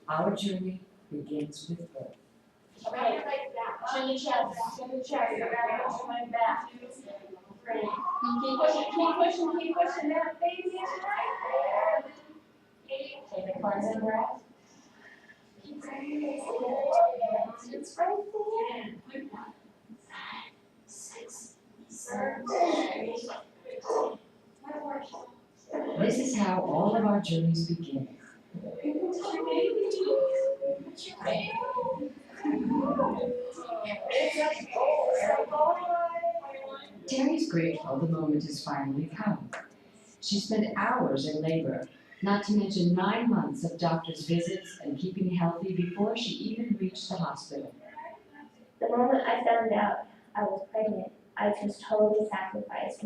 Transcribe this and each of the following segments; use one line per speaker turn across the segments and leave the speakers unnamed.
Our journey begins with birth.
Okay, chin your chest, chin your chest, so now go to my back. Great. Keep pushing, that baby is right there. Take a cleansing breath. Keep breathing. It's right there. 5, 6, 7, 8.
This is how all of our journeys begin. Terry's grateful the moment has finally come. She spent hours in labor, not to mention 9 months of doctor's visits and keeping healthy before she even reached the hospital.
The moment I found out I was pregnant, I just totally sacrificed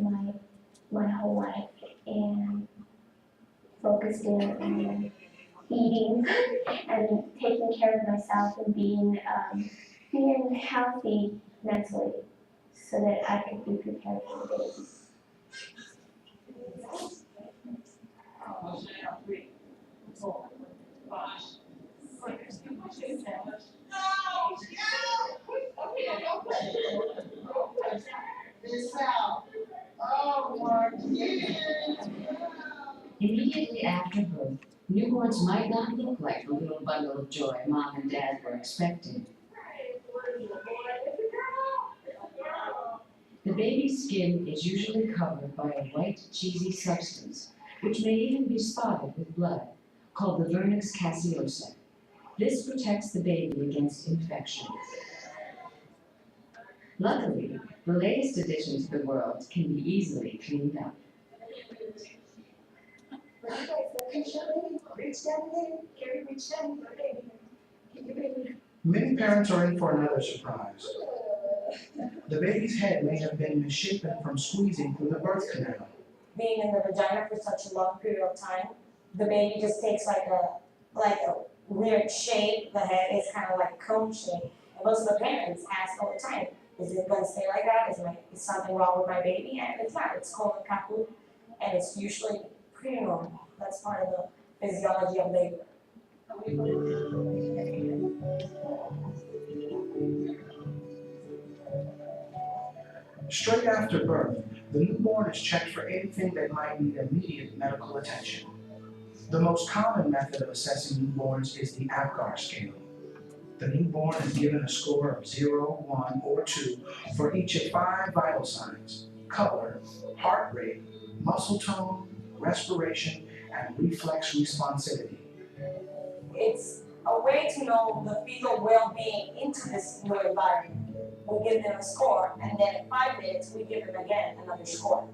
my whole life and focused in on eating and taking care of myself and being healthy mentally so that I could be prepared for the baby.
Immediately after birth, newborns might not look like the little bundle of joy mom and dad were expecting. The baby's skin is usually covered by a white, cheesy substance, which may even be spotted with blood, called the vernix caseosa. This protects the baby against infection. Luckily, the latest addition to the world can be easily cleaned up.
Many parents are in for another surprise. The baby's head may have been misshapen from squeezing through the birth canal.
Being in the vagina for such a long period of time, the baby just takes like a weird shape. The head is kind of like cone shape. And most of the parents ask all the time, is it going to stay like that? Is something wrong with my baby? And it's not. It's called a caput, and it's usually pretty normal. That's part of the physiology of labor.
Straight after birth, the newborn is checked for anything that might need immediate medical attention. The most common method of assessing newborns is the Apgar scale. The newborn is given a score of 0, 1, or 2 for each of 5 vital signs: color, heart rate, muscle tone, respiration, and reflex responsivity.
It's a way to know the fetal well-being into this new environment. We give them a score, and then in 5 minutes, we give them again another score.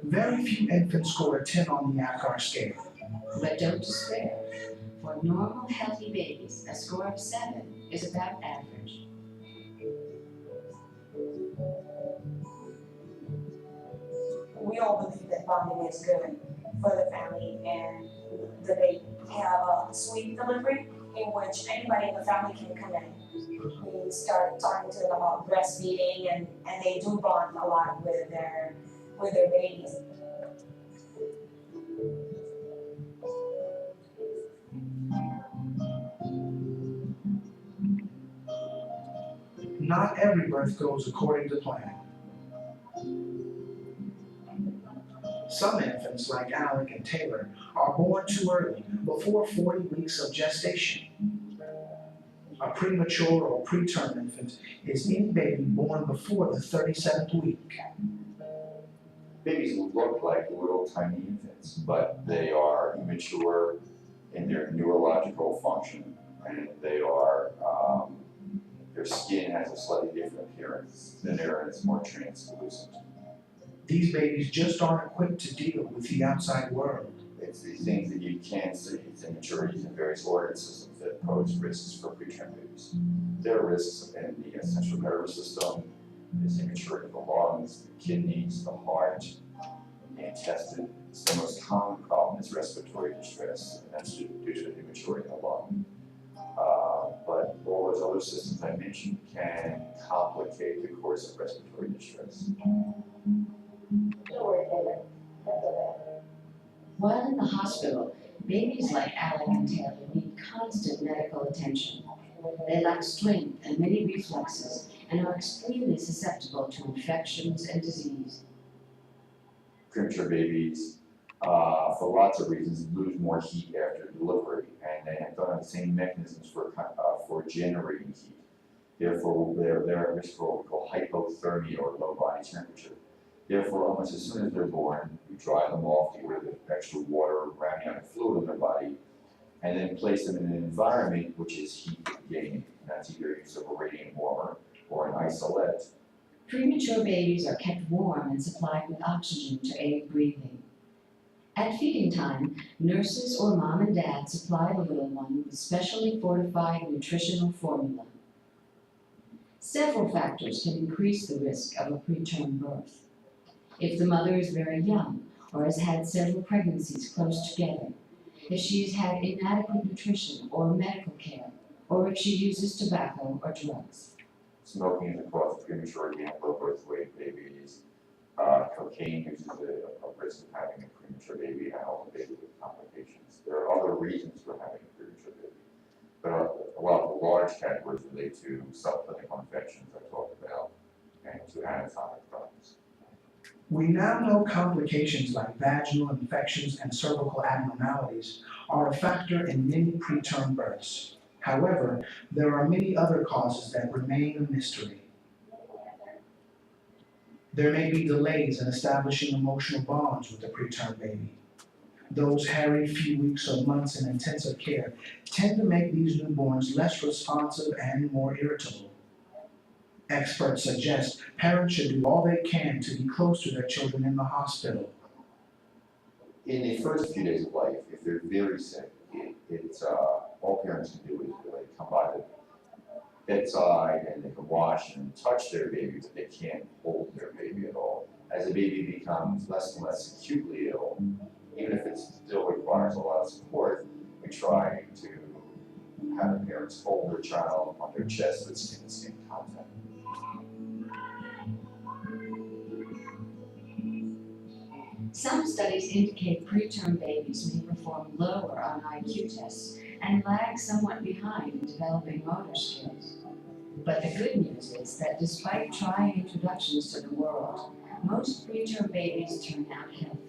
Very few infants score a 10 on the Apgar scale.
But don't despair. For normal, healthy babies, a score of 7 is about average.
We all believe that bonding is good for the family and the baby. We have a suite delivery in which anybody in the family can come in. We start talking to them about breastfeeding, and they do bond a lot with their babies.
Not every birth goes according to plan. Some infants, like Alec and Taylor, are born too early, before 40 weeks of gestation. A premature or preterm infant is any baby born before the 37th week.
Babies look like little tiny infants, but they are immature in their neurological function, and their skin has a slightly different appearance. The hair is more translucent.
These babies just aren't equipped to deal with the outside world.
It's these things that you can't see. It's immaturities in various organ systems that pose risks for preterm babies. There are risks in the central nervous system. There's immaturity of the lungs, the kidneys, the heart, the intestine. The most common problem is respiratory distress, and that's due to the immaturity of the lung. But all those other systems I mentioned can complicate the course of respiratory distress.
Don't worry, Taylor.
While in the hospital, babies like Alec and Taylor need constant medical attention. They lack strength and many reflexes and are extremely susceptible to infections and disease.
Premature babies, for lots of reasons, lose more heat after delivery, and they don't have the same mechanisms for generating heat. Therefore, they're at risk for what we call hypothermia or low body temperature. Therefore, almost as soon as they're born, we dry them off, get rid of the extra water, amniotic fluid in their body, and then place them in an environment which is heat gaining. That's either use of a radiant warmer or an isolette.
Premature babies are kept warm and supplied with oxygen to aid breathing. At feeding time, nurses or mom and dad supply the little one with specially fortified nutritional formula. Several factors can increase the risk of a preterm birth. If the mother is very young or has had several pregnancies close together, if she has had inadequate nutrition or medical care, or if she uses tobacco or drugs.
Smoking is a cause of prematurity and low birth weight babies. Cocaine use is a risk of having a premature baby and also baby with complications. There are other reasons for having a premature baby, but a lot of the large categories relate to subclinical infections I talked about and to anatomic problems.
We now know complications like vaginal infections and cervical abnormalities are a factor in many preterm births. However, there are many other causes that remain a mystery. There may be delays in establishing emotional bonds with the preterm baby. Those harried few weeks or months in intensive care tend to make these newborns less responsive and more irritable. Experts suggest parents should do all they can to be close to their children in the hospital.
In the first few days of life, if they're very sick, all parents can do is really come by the bedside and they can watch and touch their baby, but they can't hold their baby at all. As the baby becomes less and less acutely ill, even if it still requires a lot of support, we try to have the parents hold their child on their chest with skin-to-skin contact.
Some studies indicate preterm babies may perform lower on IQ tests and lag somewhat behind in developing motor skills. But the good news is that despite trying introductions to the world, most preterm babies turn out healthy.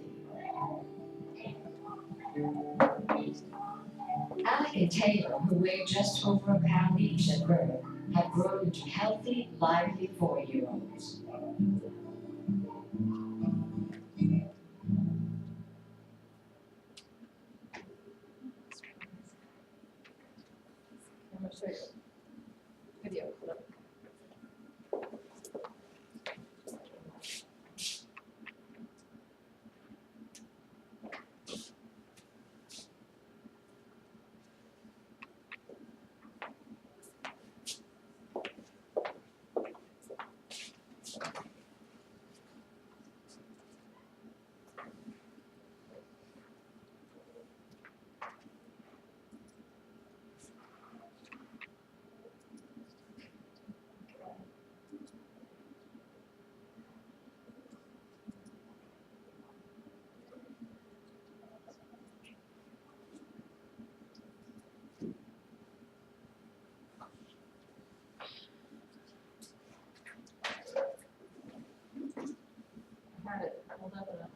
Alec and Taylor, who weighed just over a pound each at birth, have grown into healthy, lively 4-year-olds.
I'm gonna show you a video clip. Had it pulled up and up.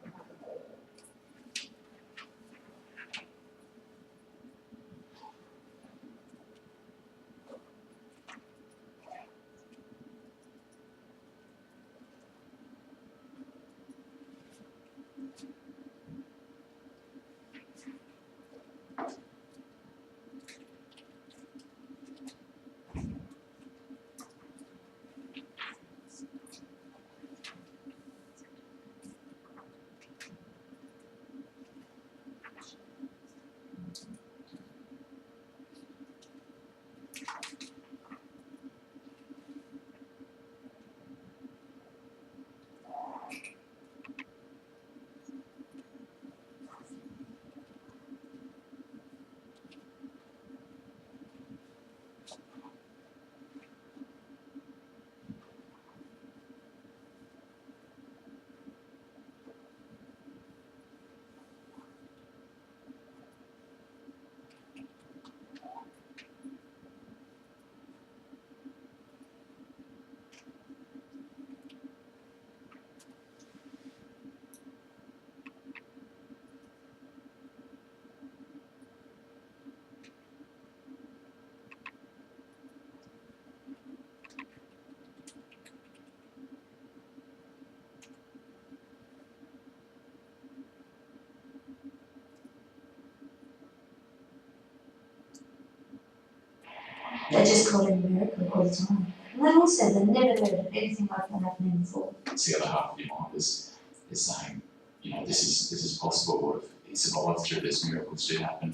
They just call it a miracle all the time. And then also, they've never heard of anything like that happening before.
It's the other half of your mind is saying, you know, this is possible, or if it's evolved through this, miracles do happen.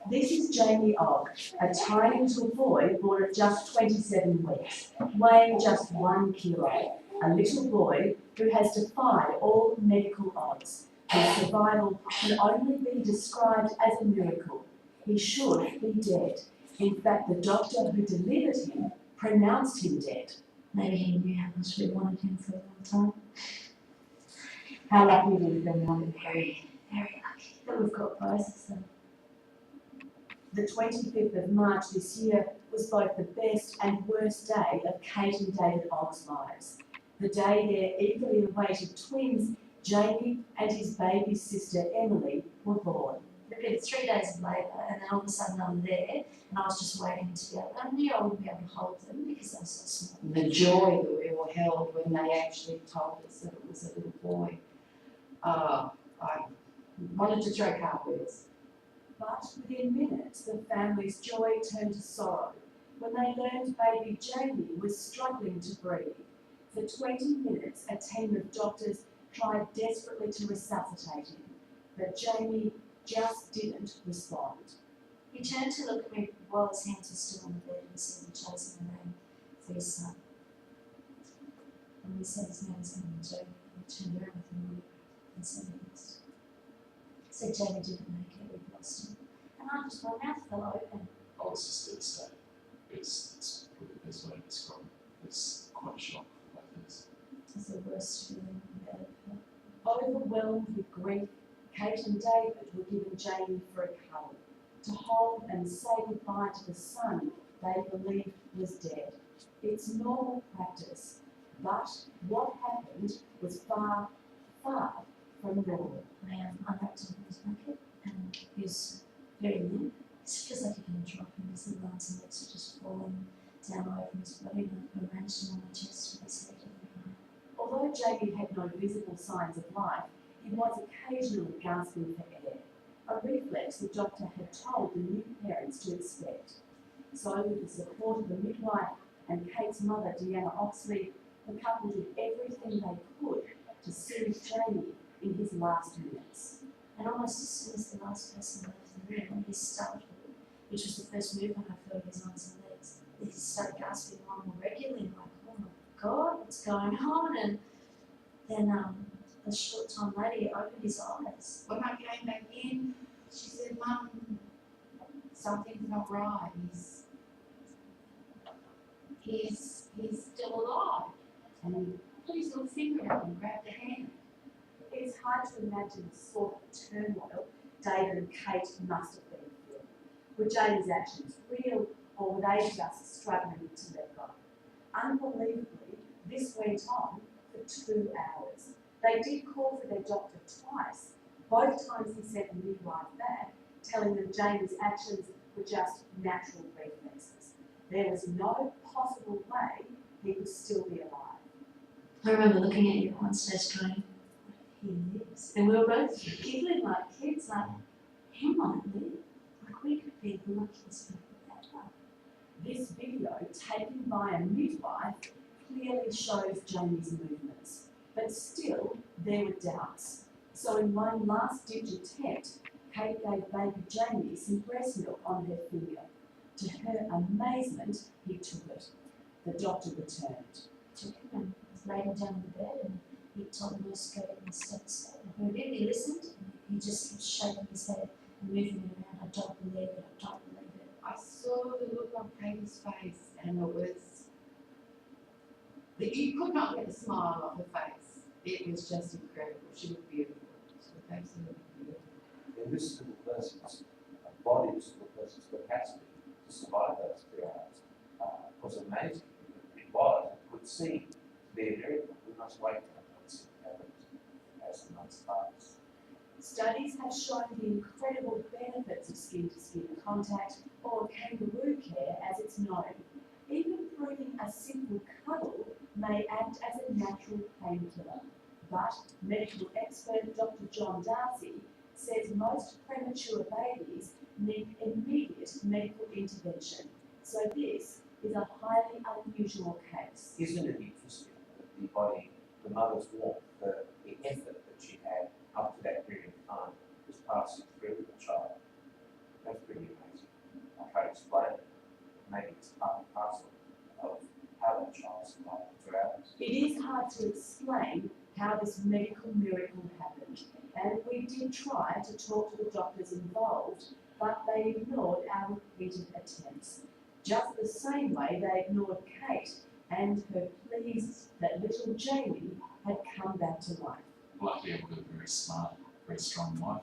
This is Jamie Ogg, a tiny little boy born at just 27 weeks, weighing just 1 kilo. A little boy who has defied all medical odds. His survival can only be described as a miracle. He should be dead. In fact, the doctor who delivered him pronounced him dead.
Maybe he knew how much we wanted him for a long time.
How lucky we've been wanted.
Very, very lucky that we've got both of them.
The 25th of March this year was both the best and worst day of Kate and David Ogg's lives. The day their eagerly awaited twins, Jamie and his baby sister Emily, were born.
There'd been 3 days of labour, and then all of a sudden I'm there, and I was just waiting to be able. I knew I wouldn't be able to hold them because they were so small.
The joy that we all held when they actually told us that it was a little boy. I wanted to throw cartwheels.
But within minutes, the family's joy turned to sorrow when they learned baby Jamie was struggling to breathe. For 20 minutes, a team of doctors tried desperately to resuscitate him, but Jamie just didn't respond.
He turned to look at me while his hands were still on the bed and said he'd chosen the name for his son. And we said his name was Jamie. He turned around with him and said yes. Said Jamie didn't make it, we'd lost him. And I just, my mouth fell open.
I was just devastated. It's probably the best way to describe it. It's quite a shock like this.
It's the worst feeling I've ever felt.
Overwhelmed with grief, Kate and David were given Jamie for a cuddle, to hold and say goodbye to the son they believed was dead. It's normal practice, but what happened was far, far from normal.
I unwrapped him from his blanket and he was very limp. It feels like you're going to drop him. His little arms and legs are just falling down away from his body, and I arranged him on my chest with his head behind.
Although Jamie had no visible signs of life, he was occasionally gasping for air, a reflex the doctor had told the new parents to expect. So, with the support of the midwife and Kate's mother, Deanna Oxley, the couple did everything they could to soothe Jamie in his last minutes.
And almost as soon as the last person left the room, he started, which was the first movement I felt of his arms and legs. He started gasping more regularly, like, oh my God, what's going on? And then a short time later, he opened his eyes.
When I came back in, she said, Mum, something's not right. He's still alive. And he put his little finger up and grabbed the hand.
It's hard to imagine the sort of turmoil David and Kate must have been feeling. Were Jamie's actions real, or were they just struggling to let go? Unbelievably, this went on for 2 hours. They did call for their doctor twice. Both times he sent the midwife back, telling them Jamie's actions were just natural reflexes. There was no possible way he could still be alive.
I remember looking at you at one stage going, he lives. And we were both giggling like kids, like, he might live. Like, we could be the luckiest people ever.
This video, taken by a midwife, clearly shows Jamie's movements, but still there were doubts. So in one last-ditch attempt, Kate gave baby Jamie some breast milk on her finger. To her amazement, he took it. The doctor returned.
Took him and was laying down in the bed, and he told him to go and stay. And we really listened, and he just kept shaking his head and moving it around. I don't believe it, I don't believe it.
I saw the look on Katie's face, and it was, you could not get a smile off her face. It was just incredible. She looked beautiful. She looked absolutely beautiful.
And this little person's body, this little person's capacity to survive those 3 hours was amazing. It was, it could seem to be a miracle. We must wait and see what happens as the months pass.
Studies have shown the incredible benefits of skin-to-skin contact, or kangaroo care as it's known. Even proving a simple cuddle may act as a natural painkiller. But medical expert Dr. John Darcy says most premature babies need immediate medical intervention. So this is a highly unusual case.
Isn't it interesting that the body, the mother's warmth, the effort that she had up to that period of time was passing through the child? That's pretty amazing. I can't explain it. Maybe it's part and parcel of how that child survived throughout.
It is hard to explain how this medical miracle happened, and we did try to talk to the doctors involved, but they ignored our repeated attempts. Just the same way they ignored Kate and her pleas that little Jamie had come back to life.
Luckily, I've got a very smart, very strong wife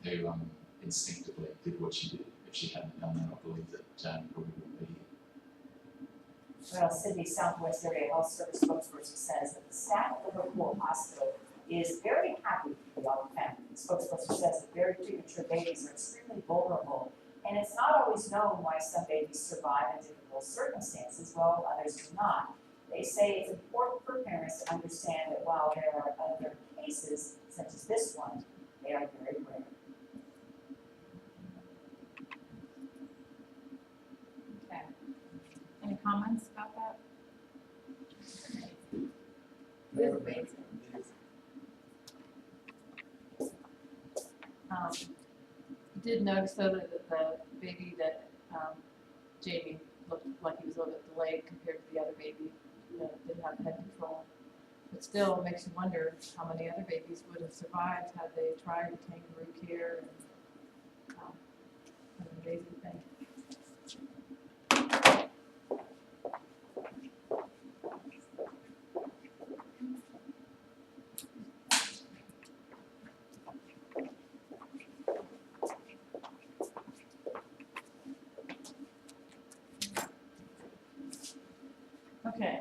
who instinctively did what she did. If she hadn't done that, I believe that Jane probably wouldn't be here.
Well, Sydney Southwest Area Health Service spokesperson says that the staff at the Liverpool Hospital is very happy for the young family. The spokesperson says that very premature babies are extremely vulnerable, and it's not always known why some babies survive in difficult circumstances while others do not. They say it's important for parents to understand that while there are other cases, such as this one, they are very rare.
Okay. Any comments about that? You did notice though that the baby that Jamie looked like he was a little bit delayed compared to the other baby that didn't have head control. But still, it makes you wonder how many other babies would have survived had they tried kangaroo care. And an amazing thing. Okay.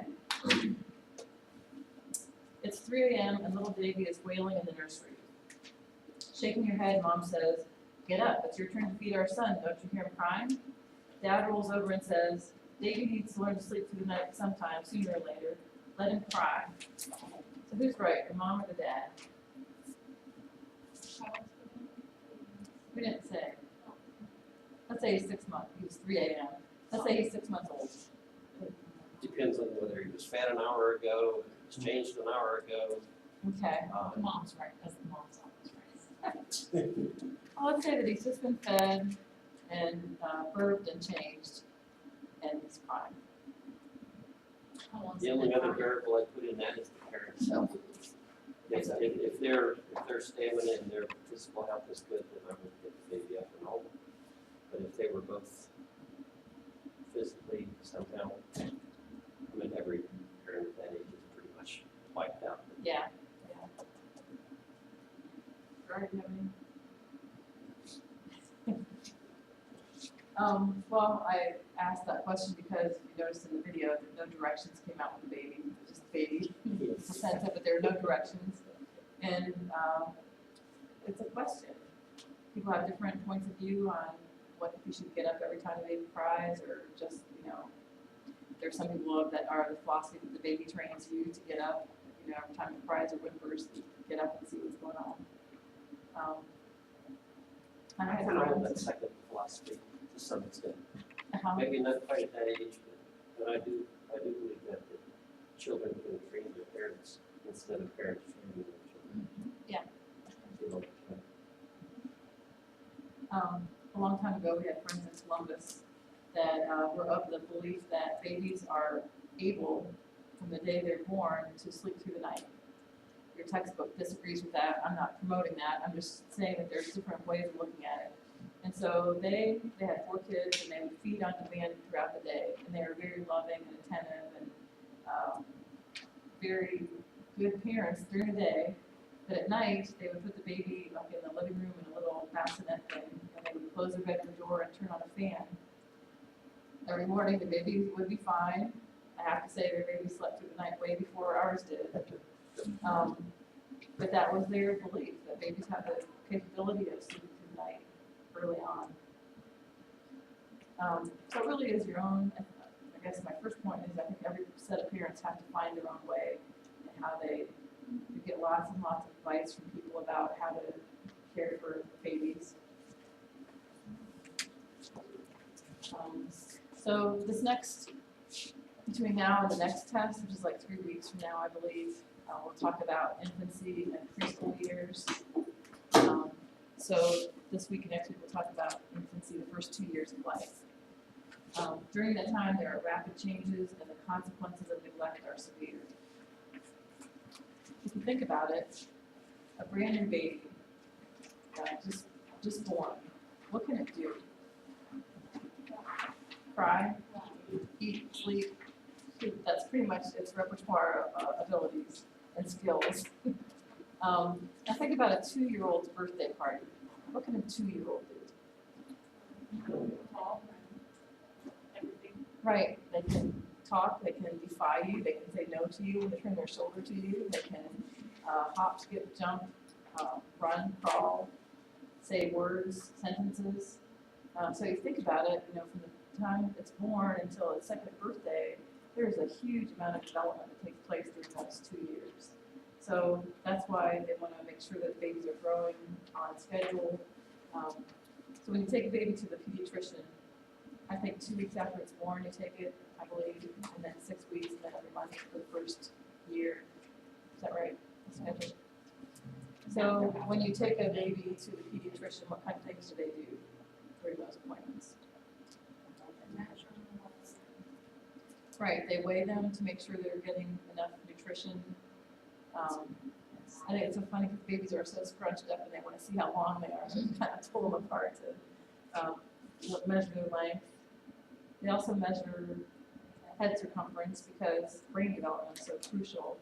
It's 3 a.m. and little Davy is wailing in the nursery. Shaking her head, Mom says, "Get up, it's your turn to feed our son. Don't you hear him crying?" Dad rolls over and says, "Davy needs to learn to sleep through the night sometime, sooner or later. Let him cry." So who's right, the mom or the dad? We didn't say. Let's say he's 6 months. He was 3 a.m. Let's say he's 6 months old.
Depends on whether he was fed an hour ago, it was changed an hour ago.
Okay.
The mom's right, that's the mom's always right.
Well, let's say that he's just been fed and burped and changed, and he's crying.
The only other variable I put in that is the parent's health. If their stamina and their physical health is good, then I would get the baby up and home. But if they were both physically somehow, I mean, every parent at that age is pretty much wiped out.
Yeah. Right, do you have any? Well, I asked that question because you noticed in the video that no directions came out with the baby, just the baby placenta, but there are no directions. And it's a question. People have different points of view on what if you should get up every time the baby cries, or just, there's some people that are the philosophy that the baby trains you to get up, every time it cries or whimpers, get up and see what's going on.
I kind of hold that second philosophy to some extent. Maybe not quite at that age, but I do believe that children can train their parents instead of parents training their children.
Yeah.
You know,
A long time ago, we had friends in Columbus that were of the belief that babies are able, from the day they're born, to sleep through the night. Your textbook disagrees with that. I'm not promoting that. I'm just saying that there's different ways of looking at it. And so they had 4 kids, and they would feed on demand throughout the day. And they were very loving and attentive and very good parents during the day. But at night, they would put the baby like in the living room in a little bassinet thing, and they would close their bedroom door and turn on a fan. Every morning, the baby would be fine. I have to say, their baby slept through the night way before ours did. But that was their belief, that babies have the capability of sleeping through the night early on. So it really is your own. I guess my first point is I think every set of parents have to find their own way and how they. You get lots and lots of advice from people about how to care for babies. So this next, between now and the next test, which is like 3 weeks from now, I believe, we'll talk about infancy and preschool years. So this week and next week we'll talk about infancy, the first 2 years of life. During that time, there are rapid changes, and the consequences of neglect are severe. If you think about it, a brand new baby, just born, what can it do? Cry, eat, sleep. That's pretty much its repertoire of abilities and skills. Now think about a 2-year-old's birthday party. What can a 2-year-old do? Right, they can talk, they can defy you, they can say no to you and turn their shoulder to you, they can hop, skip, jump, run, crawl, say words, sentences. So you think about it, from the time it's born until its 2nd birthday, there's a huge amount of development that takes place during those 2 years. So that's why they want to make sure that babies are growing on schedule. So when you take a baby to the pediatrician, I think 2 weeks after it's born, you take it, I believe, and then 6 weeks, and then every month for the first year. Is that right? Schedule. So when you take a baby to the pediatrician, what kind of things do they do during those appointments? Right, they weigh them to make sure they're getting enough nutrition. I think it's so funny because babies are so scrunched up and they want to see how long they are, so you kind of pull them apart to measure their length. They also measure head circumference because brain development is so crucial,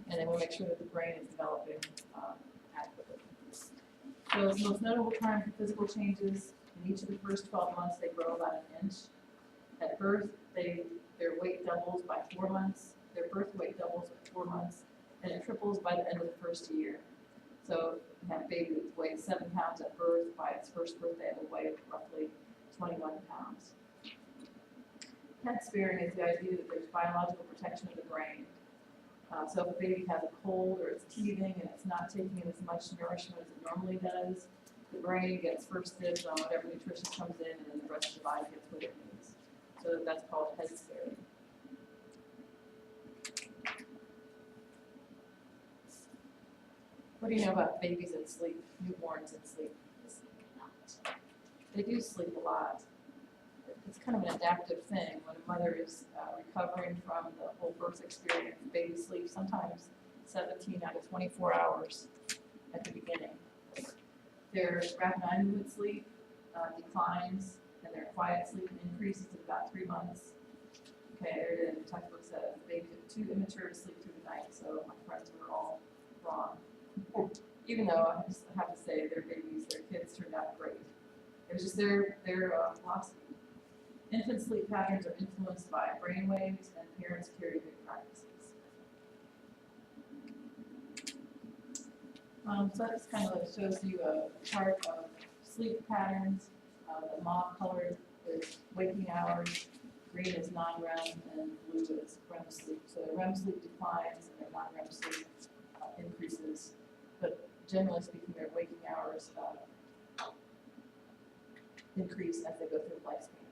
and they want to make sure that the brain is developing adequately. So the most notable time for physical changes, in each of the first 12 months they grow about 1 inch. At birth, their weight doubles by 4 months, their birth weight doubles by 4 months, and it triples by the end of the first year. So you have a baby that weighs 7 pounds at birth, by its first birthday it will weigh roughly 21 pounds. Pet sparing is the idea that there's biological protection of the brain. So if a baby has a cold or it's teething and it's not taking in as much nourishment as it normally does, the brain gets first dibs on whatever nutrition comes in, and then the rest of the body gets what it needs. So that's called head sparing. What do you know about babies and sleep, newborns and sleep? They do sleep a lot. It's kind of an adaptive thing. When a mother is recovering from the whole birth experience, baby sleeps sometimes 17 out of 24 hours at the beginning. Their rapid eye movement sleep declines, and their quiet sleep increases in about 3 months. Okay, there it is. The textbook says babies are too immature to sleep through the night, so my friends were all wrong. Even though I just have to say their kids turned out great. It was just their philosophy. Infant sleep patterns are influenced by brain waves, and parents carry good practices. So that just kind of shows you a chart of sleep patterns. The mauve color is waking hours, green is non-REM, and blue is REM sleep. So their REM sleep declines and their non-REM sleep increases. But generally speaking, their waking hours increase as they go through lifespan.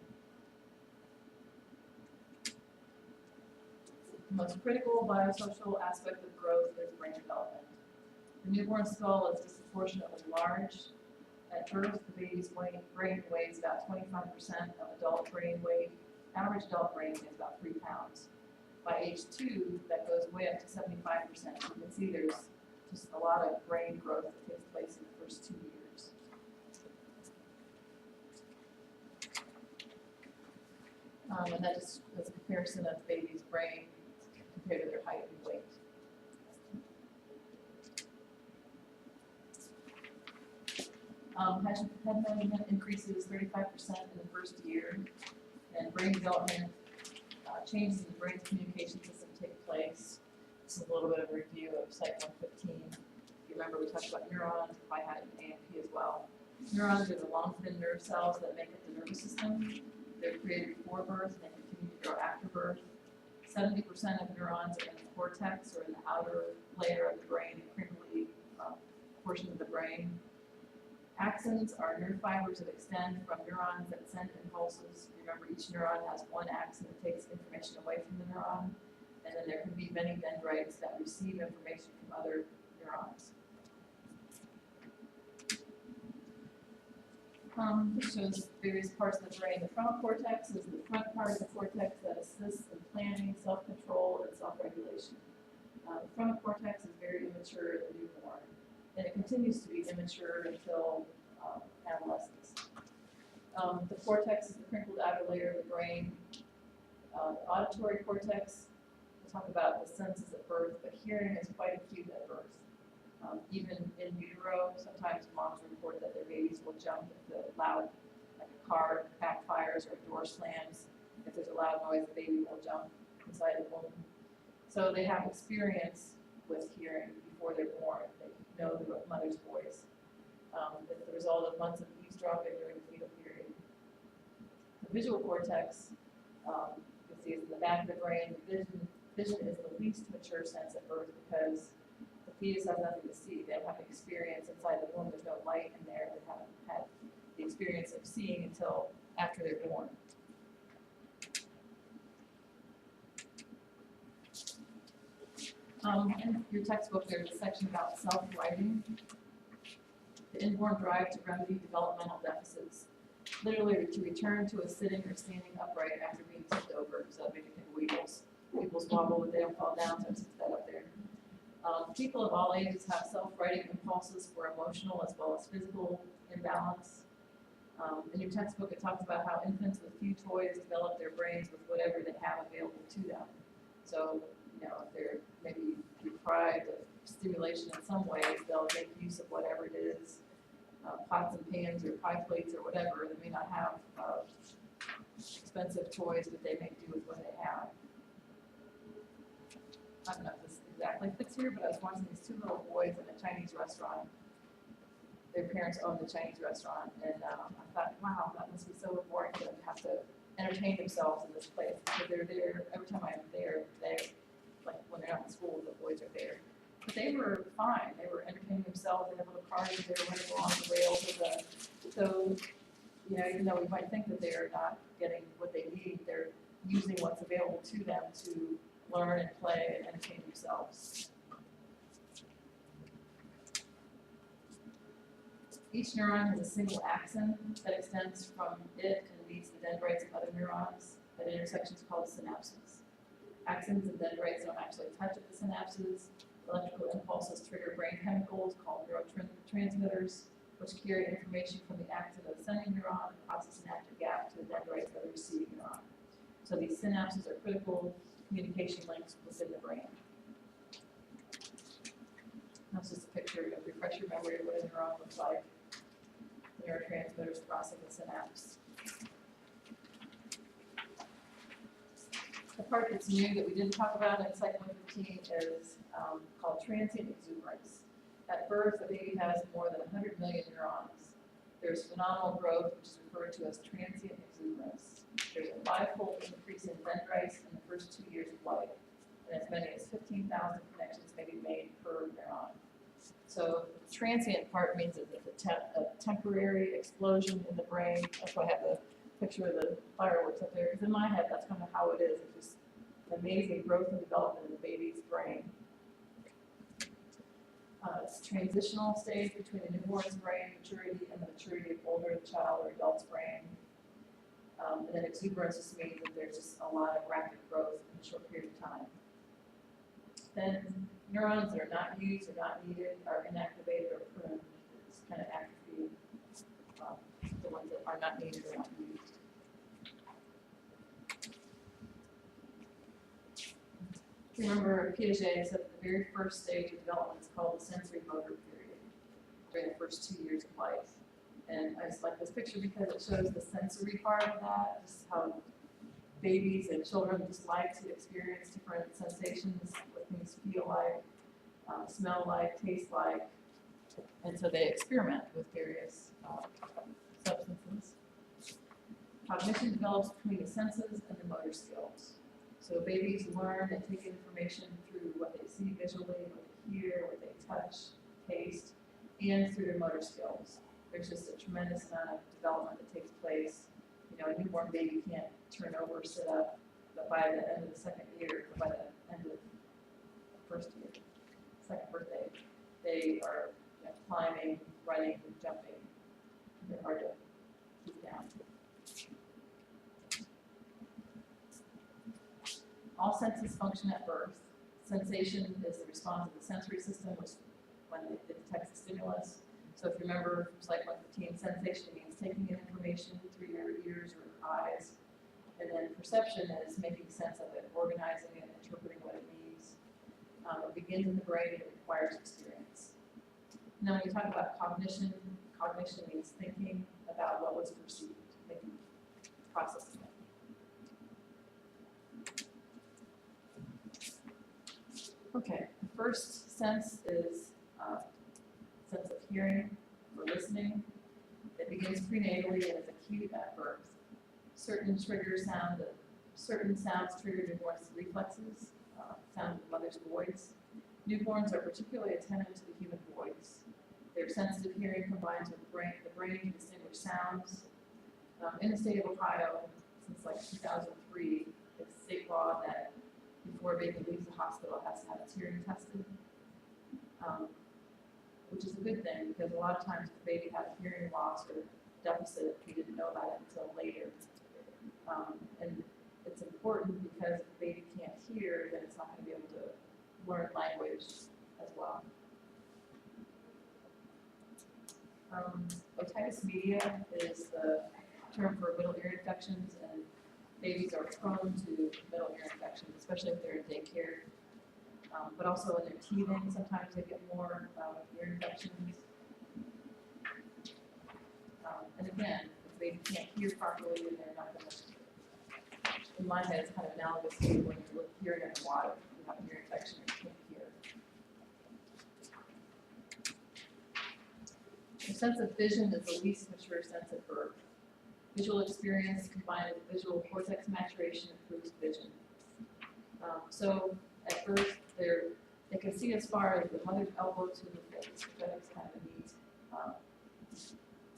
The most critical biosocial aspect of growth is brain development. The newborn skull is disproportionately large. At birth, the baby's brain weighs about 25% of adult brain weight. Average adult brain weighs about 3 pounds. By age 2, that goes way up to 75%. So you can see there's just a lot of brain growth that takes place in the first 2 years. And that just is a comparison of the baby's brain compared to their height and weight. Head movement increases 35% in the first year, and brain development changes in the brain's communication system take place. This is a little bit of a review of Psych 115. If you remember, we talked about neurons. I had an AMP as well. Neurons are the long, thin nerve cells that make up the nervous system. They're created before birth, and they continue to grow after birth. 70% of neurons are in the cortex, or in the outer layer of the brain, the crinkly portion of the brain. Axons are nerve fibers that extend from neurons that send impulses. Remember, each neuron has one axon that takes information away from the neuron, and then there can be many dendrites that receive information from other neurons. This shows various parts of the brain. The frontal cortex is the front part of the cortex that assists in planning, self-control, and self-regulation. The frontal cortex is very immature in the newborn, and it continues to be immature until adolescence. The cortex is the crinkled outer layer of the brain. The auditory cortex, we'll talk about the senses at birth, but hearing is quite acute at birth. Even in utero, sometimes moms report that their babies will jump if the loud, like a car backfires or a door slams. If there's a loud noise, the baby will jump inside the womb. So they have experience with hearing before they're born. They know the mother's voice. It's the result of months of eavesdropping during the fetal period. The visual cortex, you'll see, is in the back of the brain. Vision is the least mature sense at birth because the fetus has nothing to see. They don't have experience inside the womb. There's no light in there. They haven't had the experience of seeing until after they're born. In your textbook, there's a section about self-righting, the inborn drive to remedy developmental deficits, literally to return to a sitting or standing upright after being tipped over. So maybe think wheels. People wobble, but they don't fall down, so I stick that up there. People of all ages have self-righting impulses for emotional as well as physical imbalance. In your textbook, it talks about how infants with few toys develop their brains with whatever they have available to them. So, you know, if they're maybe deprived of stimulation in some ways, they'll make use of whatever it is, pots and pans or pie plates or whatever. They may not have expensive toys, but they make do with what they have. I don't know if this exactly fits here, but I was watching these two little boys in a Chinese restaurant. Their parents owned the Chinese restaurant, and I thought, wow, that must be so boring for them to have to entertain themselves in this place. Because they're there, every time I'm there, like when they're not in school, the boys are there. But they were fine. They were entertaining themselves. They had little cars. They were running along the rails of the. So, you know, even though we might think that they're not getting what they need, they're using what's available to them to learn and play and entertain themselves. Each neuron has a single axon that extends from it and leads to dendrites of other neurons at intersections called synapses. Axons and dendrites don't actually touch at the synapses. Electrical impulses trigger brain chemicals called neurotransmitters, which carry information from the axon of the sending neuron across the synaptic gap to the dendrites of the receiving neuron. So these synapses are critical communication links within the brain. That's just a picture to refresh your memory of what a neuron looks like. The neurotransmitters crossing the synapse. The part that's new that we didn't talk about in Psych 115 is called transient exuberance. At birth, the baby has more than 100 million neurons. There's phenomenal growth, which is referred to as transient exuberance. There's a 5-fold increase in dendrites in the first 2 years of life, and as many as 15,000 connections may be made per neuron. So the transient part means that it's a temporary explosion in the brain. That's why I have the picture of the fireworks up there, because in my head, that's kind of how it is. It's just amazing growth and development in the baby's brain. It's a transitional stage between the newborn's brain maturity and the maturity of older child or adult's brain. And then exuberance just means that there's just a lot of rapid growth in a short period of time. Then neurons that are not used or not needed are inactivated or pruned. It's kind of atrophy. The ones that are not needed or not used. Remember, Piaget said that the very first stage of development is called the sensory motor period, during the first 2 years of life. And I just like this picture because it shows the sensory part of that, just how babies and children just like to experience different sensations, what things feel like, smell like, taste like, and so they experiment with various substances. Cognition develops between the senses and the motor skills. So babies learn and take information through what they see visually, what they hear, what they touch, taste, and through their motor skills. there's just a tremendous amount of development that takes place. You know, a newborn baby can't turn over, sit up, but by the end of the second year, or by the end of the first year, second birthday, they are, you know, climbing, running, jumping. They're hard to keep down. All senses function at birth. Sensation is the response of the sensory system, which when it detects a stimulus. So if you remember from Psych 115, sensation means taking in information through your ears or eyes, and then perception is making sense of it, organizing it, interpreting what it means. It begins in the brain and it requires experience. And then when you talk about cognition, cognition means thinking about what was perceived, making processing it. Okay, the first sense is sense of hearing or listening. It begins prenatally and is acute at birth. Certain sounds trigger newborns' reflexes, sound of the mother's voice. Newborns are particularly attentive to the human voice. Their sensitive hearing combines with the brain to distinguish sounds. In the state of Ohio, since like 2003, it's state law that before a baby leaves the hospital, it has to have its hearing tested, which is a good thing because a lot of times if the baby has hearing loss or deficit, we didn't know about it until later. And it's important because if the baby can't hear, then it's not going to be able to learn language as well. Otitis media is the term for middle ear infections, and babies are prone to middle ear infections, especially if they're in daycare. But also when they're teething, sometimes they get more ear infections. And again, if the baby can't hear properly, then they're not going to. In my head, it's kind of analogous to when you're hearing underwater. You have an ear infection, you can't hear. The sense of vision is the least mature sense at birth. Visual experience combined with visual cortex maturation improves vision. So at birth, they can see as far as the mother's elbow to the face, which I think is kind of a neat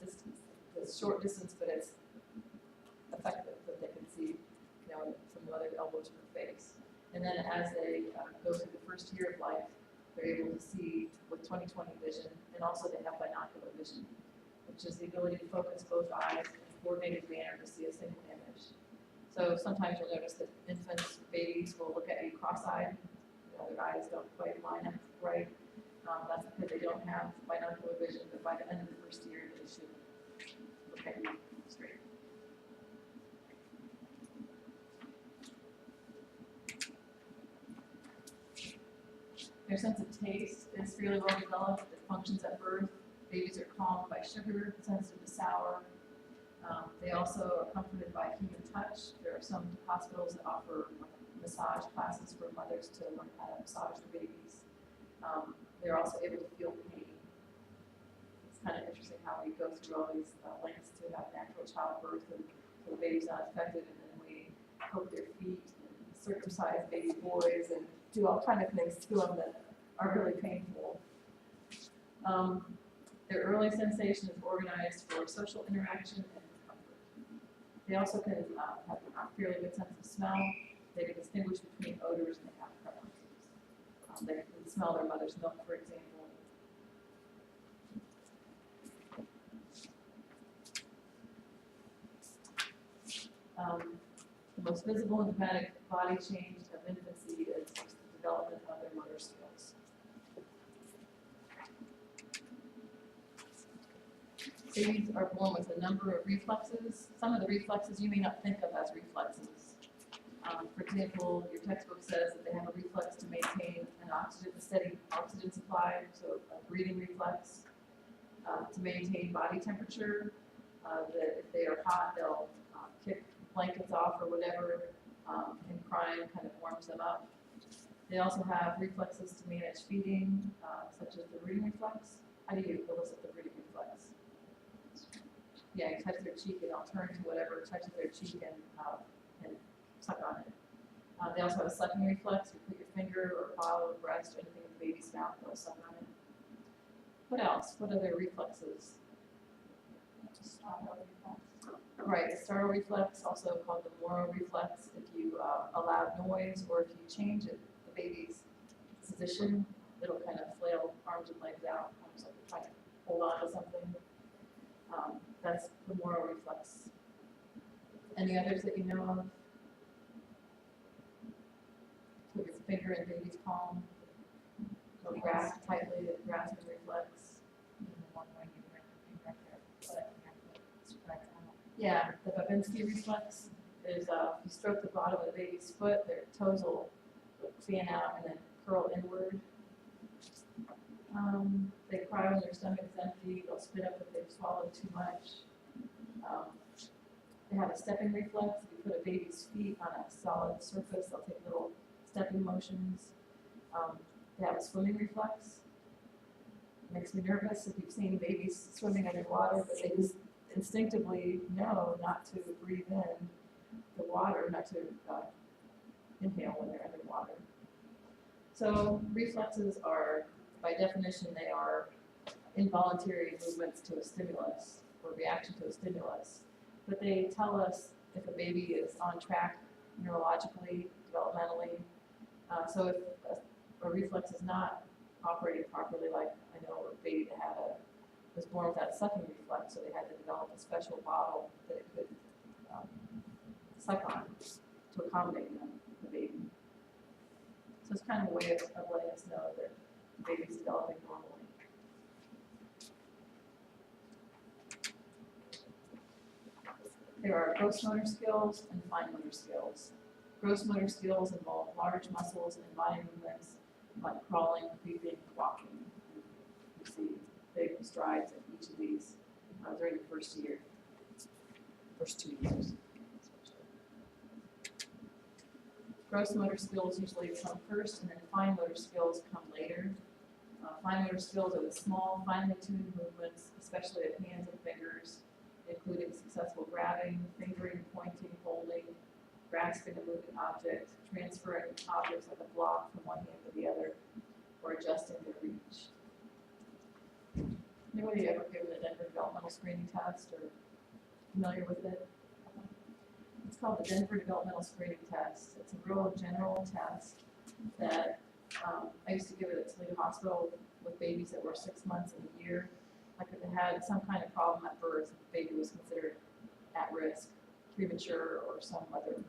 distance. It's a short distance, but it's effective that they can see, you know, from the mother's elbow to her face. And then as they go through the first year of life, they're able to see with 20/20 vision, and also they have binocular vision, which is the ability to focus both eyes in a coordinated manner to see a single image. So sometimes you'll notice that infants, babies will look at you cross-eyed, you know, their eyes don't quite line up right. That's because they don't have binocular vision, but by the end of the first year, they should look at you straight. Their sense of taste is fairly well developed. It functions at birth. Babies are calmed by sugar, sensitive to sour. They also are comforted by human touch. There are some hospitals that offer massage classes for mothers to learn how to massage their babies. They're also able to feel pain. It's kind of interesting how we go through all these lengths to have natural childbirth and so the baby's not affected, and then we poke their feet and circumcise baby boys and do all kind of things to them that are really painful. Their early sensation is organized for social interaction and comfort. They also can have a fairly good sense of smell. They can distinguish between odors and they have preferences. They can smell their mother's milk, for example. The most visible and dramatic body change of infancy is the development of their motor skills. Babies are born with a number of reflexes. Some of the reflexes you may not think of as reflexes. For example, your textbook says that they have a reflex to maintain a steady oxygen supply, so a breathing reflex, to maintain body temperature, that if they are hot, they'll kick blankets off or whatever, and crying kind of warms them up. They also have reflexes to manage feeding, such as the rooting reflex. How do you elicit the rooting reflex? Yeah, you touch their cheek and they'll turn to whatever touches their cheek and suck on it. They also have a sucking reflex. You put your finger or paw or breast or anything in the baby's mouth, they'll suck on it. What else? What other reflexes Right, the startle reflex, also called the Moro reflex, if you allow noise or if you change it, the baby's position, it'll kind of flail arms and legs out, almost like you're trying to hold on to something. That's the Moro reflex. Any others that you know of? Put your finger in baby's palm, or grasp tightly, the grasping reflex. Yeah, the Babinski reflex is if you stroke the bottom of the baby's foot, their toes will fan out and then curl inward. They cry when their stomach is empty, they'll spit up if they've swallowed too much. They have a stepping reflex. If you put a baby's feet on a solid surface, they'll take little stepping motions. They have a swimming reflex. It makes me nervous if you've seen babies swimming underwater, but they just instinctively know not to breathe in the water, not to inhale when they're underwater. So reflexes are, by definition, they are involuntary movements to a stimulus or reaction to a stimulus. But they tell us if a baby is on track neurologically, developmentally. So if a reflex is not operating properly, like I know a baby that was born without a sucking reflex, so they had to develop a special bottle that it could suck on to accommodate the baby. So it's kind of a way of letting us know that the baby's developing normally. There are gross motor skills and fine motor skills. Gross motor skills involve large muscles and body movements like crawling, creeping, walking. You see big strides in each of these during the first 2 years. Gross motor skills usually come first, and then fine motor skills come later. Fine motor skills are the small, finely tuned movements, especially of hands and fingers, including successful grabbing, fingering, pointing, holding, grasping a moving object, transferring objects like a block from one hand to the other, or adjusting their reach. Anybody ever given a Denver developmental screening test or familiar with it? It's called the Denver Developmental Screening Test. It's a real general test that I used to give it at Toledo Hospital with babies that were 6 months and a year. Like if they had some kind of problem at birth, the baby was considered at risk, premature, or some other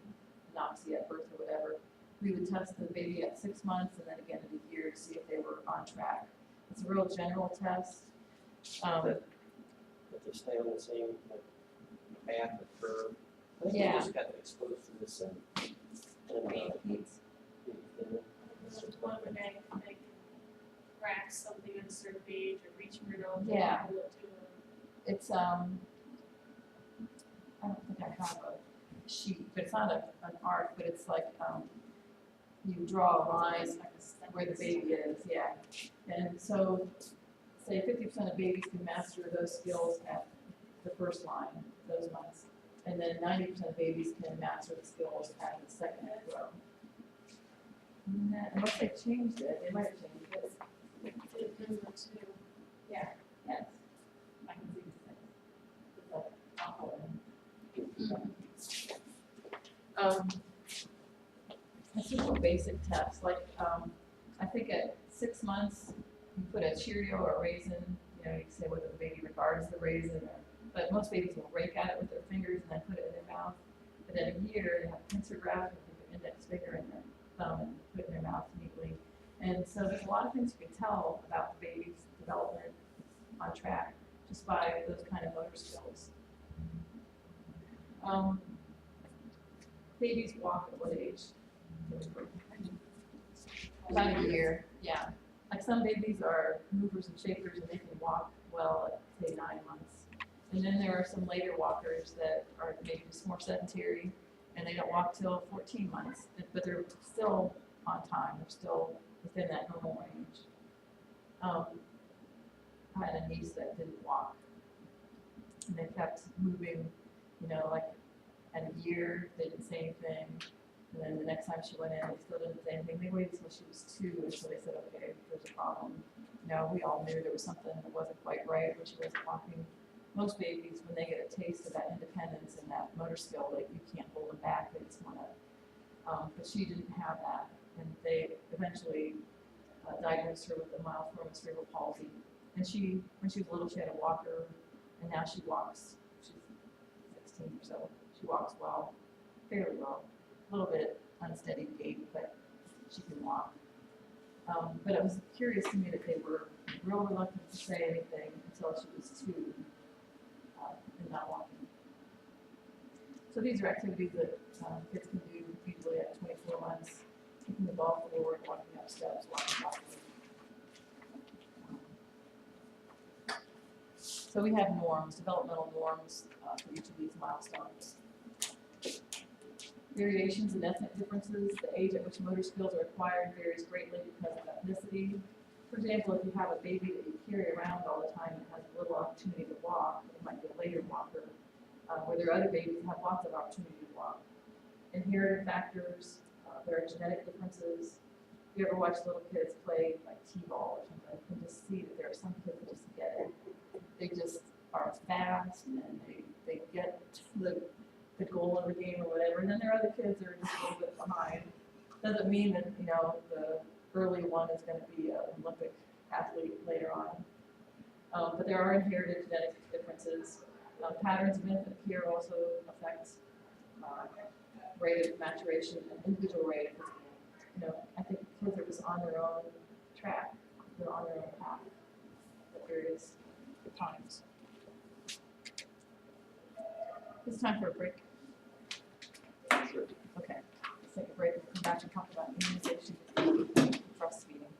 anoxia at birth or whatever. We would test the baby at 6 months and then again at a year to see if they were on track. It's a real general test.
But they stay on the same path or curve. I think
Yeah.
they just got exposed to this and
There's one where they can grasp something at a certain age or reach for it all.
Yeah. It's I don't think I have a sheet, but it's not an arc, but it's like you draw a line where the baby is, yeah. And so say 50% of babies can master those skills at the first line, those months. And then 90% of babies can master the skills at the second row. Unless they changed it, they might have changed it.
It depends on too.
Yeah, yes. I can see these things. It's like awful. A simple basic test, like I think at 6 months, you put a Cheerio or a raisin, you can say whether the baby regards the raisin, but most babies will rake at it with their fingers and then put it in their mouth. But at a year, they have pincer grasp with their index finger and their thumb and put it in their mouth neatly. And so there's a lot of things you can tell about the baby's development on track just by those kind of motor skills. Babies walk at what age? About a year, yeah. Like some babies are movers and shakers and they can walk well at say 9 months. And then there are some later walkers that are maybe just more sedentary and they don't walk till 14 months, but they're still on time, they're still within that normal range. I had a niece that didn't walk and they kept moving, like at a year, they didn't say anything. And then the next time she went in, they still didn't say anything. They waited until she was 2 until they said, okay, there's a problem. We all knew there was something that wasn't quite right when she wasn't walking. most babies, when they get a taste of that independence and that motor skill, like you can't hold them back, they just wanna, but she didn't have that. And they eventually diagnosed her with a mild form of cerebral palsy. And she, when she was little, she had a walker, and now she walks. She's 16 or so. She walks well, fairly well, a little bit unsteady gait, but she can walk. But it was curious to me that they were real reluctant to say anything until she was 2 and not walking. So these are activities that kids can do usually at 24 months, kicking the ball forward, walking up steps, walking backwards. So we have norms, developmental norms for each of these milestones. Variations in ethnic differences, the age at which motor skills are acquired varies greatly because of ethnicity. For example, if you have a baby that you carry around all the time and has little opportunity to walk, it might be a later walker, where there are other babies that have lots of opportunity to walk. Inherited factors, there are genetic differences. If you ever watch little kids play like t-ball or something, you can just see that there are some kids that just get it. They just are fast and they get to the goal of the game or whatever, and then there are other kids that are just a little bit behind. Doesn't mean that, you know, the early one is going to be an Olympic athlete later on. But there are inherited genetic differences. Patterns of infant care also affect rate of maturation and individual rate. You know, I think kids are just on their own track, they're on their own path at various times. It's time for a break. Okay, let's take a break and come back and talk about immunization and breastfeeding.